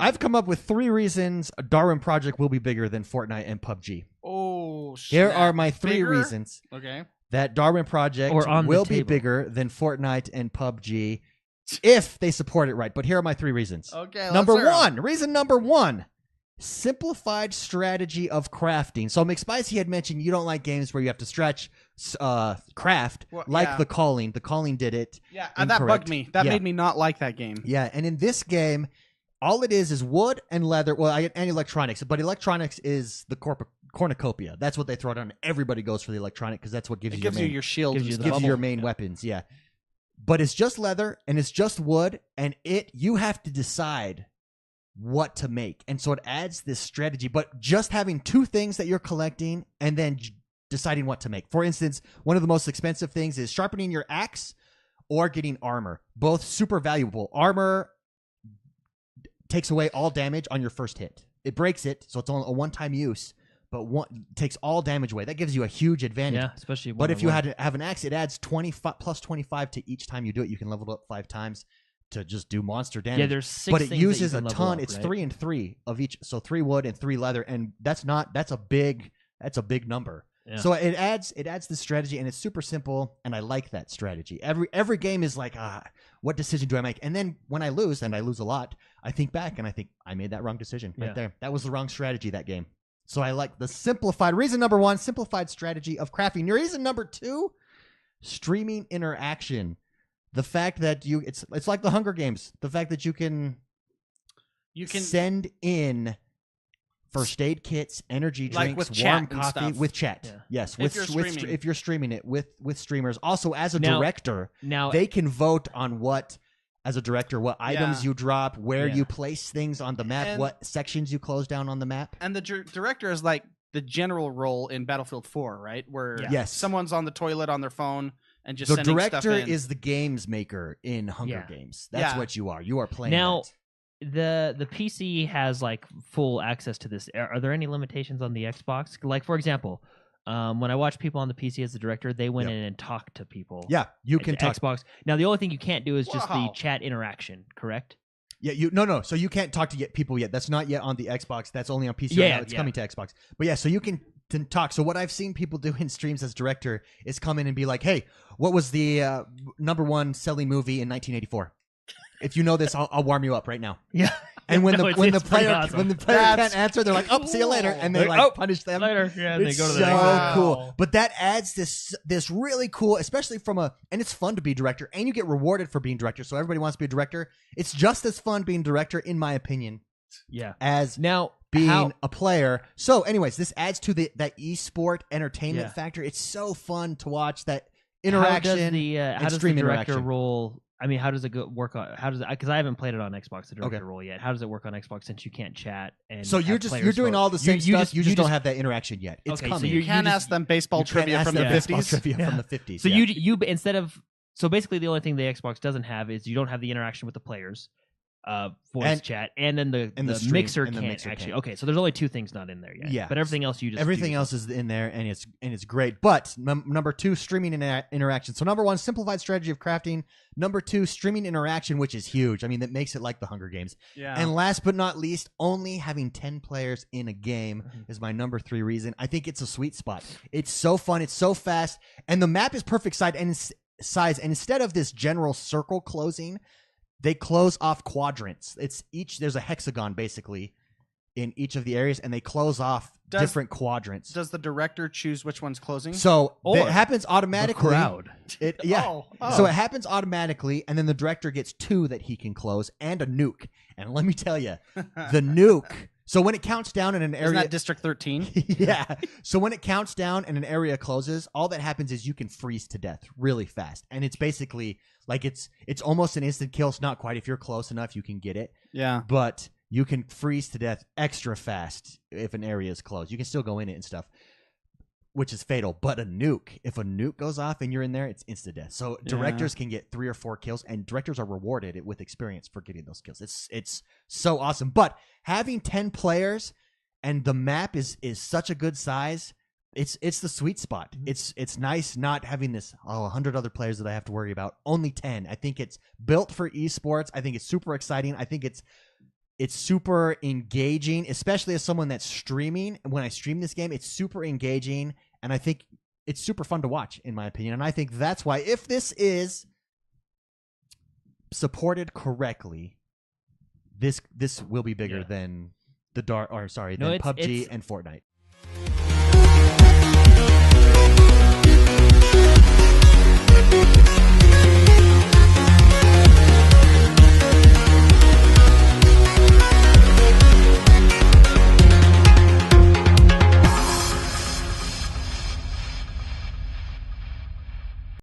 I've come up with 3 reasons a Darwin project will be bigger than Fortnite and PUBG. Oh, snap. Here are my 3 reasons that Darwin project will be bigger than Fortnite and PUBG if they support it right. But here are my 3 reasons. Okay, Reason number 1. Simplified strategy of crafting. So McSpicy had mentioned you don't like games where you have to stretch craft The Calling. The Calling did it. Yeah, that bugged me. That made me not like that game. Yeah, and in this game, all it is wood and leather. Well, and electronics. But electronics is the cornucopia. That's what they throw down. Everybody goes for the electronic because that's what gives you your shield. Gives you your main weapons. Yeah, but it's just leather and it's just wood, and you have to decide what to make, and so it adds this strategy. But just having 2 things that you're collecting and then deciding what to make. For instance, one of the most expensive things is sharpening your axe or getting armor. Both super valuable. Armor takes away all damage on your first hit. It breaks it, so it's only a one-time use, but takes all damage away. That gives you a huge advantage. Yeah, especially. But if you have an axe, it adds 25 plus 25 to each time you do it. You can level it up 5 times. To just do monster damage. Yeah, there's 6 but it uses a ton. Up, it's right? 3 and 3 of each, so 3 wood and 3 leather, and that's a big number. Yeah. So it adds this strategy, and it's super simple, and I like that strategy. Every game is like, what decision do I make? And then when I lose, and I lose a lot, I think back and I think I made that wrong decision right there. That was the wrong strategy that game. So I like the simplified reason number 1, simplified strategy of crafting. Your reason number 2, streaming interaction. The fact that it's like the Hunger Games. The fact that you can send in first aid kits, energy drinks, warm coffee with chat. Yeah. Yes, if you're streaming it with streamers. Also, as a director, they can vote on what items you drop, where you place things on the map, and what sections you close down on the map. And the director is like the general role in Battlefield 4, right? Where someone's on the toilet on their phone. And just the director is the games maker in Hunger Games. That's what you are. You are playing now. The PC has like full access to this. Are there any limitations on the Xbox? Like for example, when I watch people on the PC as the director, they went in and talked to people. Yeah, you can talk. Xbox. Now the only thing you can't do is just the chat interaction. Correct? Yeah, no. So you can't talk to people yet. That's not yet on the Xbox. That's only on PC right now. It's coming to Xbox. But yeah, so you can talk. So what I've seen people do in streams as director is come in and be like, "Hey, what was the number 1 selling movie in 1984? If you know this, I'll warm you up right now." Yeah. And when the player can't answer, they're like, "Oh, see you later," and they punish them later. Yeah, it's they go to the cool. But that adds this really cool, especially and it's fun to be director, and you get rewarded for being director. So everybody wants to be a director. It's just as fun being director, in my opinion. Yeah. As being a player. So, anyways, this adds to that esport entertainment factor. It's so fun to watch that interaction. How does the director role? I mean, how does it work on? Because I haven't played it on Xbox, the director role yet. How does it work on Xbox since you can't chat? And so you're doing all the same stuff. You just don't have that interaction yet. It's coming. So you can ask them basbaseball trivia from the 50s. So you instead of basically the only thing the Xbox doesn't have is you don't have the interaction with the players. Voice chat, and then the mixer can't actually. Okay, so there's only 2 things not in there yet. Yeah, but everything else else is in there, and it's great. But number 2, streaming interaction. So number 1, simplified strategy of crafting. Number 2, streaming interaction, which is huge. I mean, that makes it like the Hunger Games. Yeah. And last but not least, only having 10 players in a game is my number 3 reason. I think it's a sweet spot. It's so fun. It's so fast, and the map is perfect size. And instead of this general circle closing, they close off quadrants. There's a hexagon basically in each of the areas, and they close off different quadrants. Does the director choose which one's closing? So it happens automatically. The crowd. So it happens automatically, and then the director gets 2 that he can close and a nuke. And let me tell you, the nuke. So when it counts down in an area, isn't that District 13? Yeah. So when it counts down and an area closes, all that happens is you can freeze to death really fast, and it's basically like it's almost an instant kill. It's not quite. If you're close enough, you can get it. Yeah. But you can freeze to death extra fast if an area is closed. You can still go in it and stuff, which is fatal. But if a nuke goes off and you're in there, it's instant death. So directors can get 3 or 4 kills, and directors are rewarded with experience for getting those kills. It's so awesome. But having 10 players and the map is such a good size, it's the sweet spot. It's nice not having this 100 other players that I have to worry about. Only 10. I think it's built for esports. I think it's super exciting. I think it's It's super engaging, especially as someone that's streaming. When I stream this game, it's super engaging, and I think it's super fun to watch, in my opinion. And I think that's why, if this is supported correctly, this will be bigger than than PUBG and Fortnite.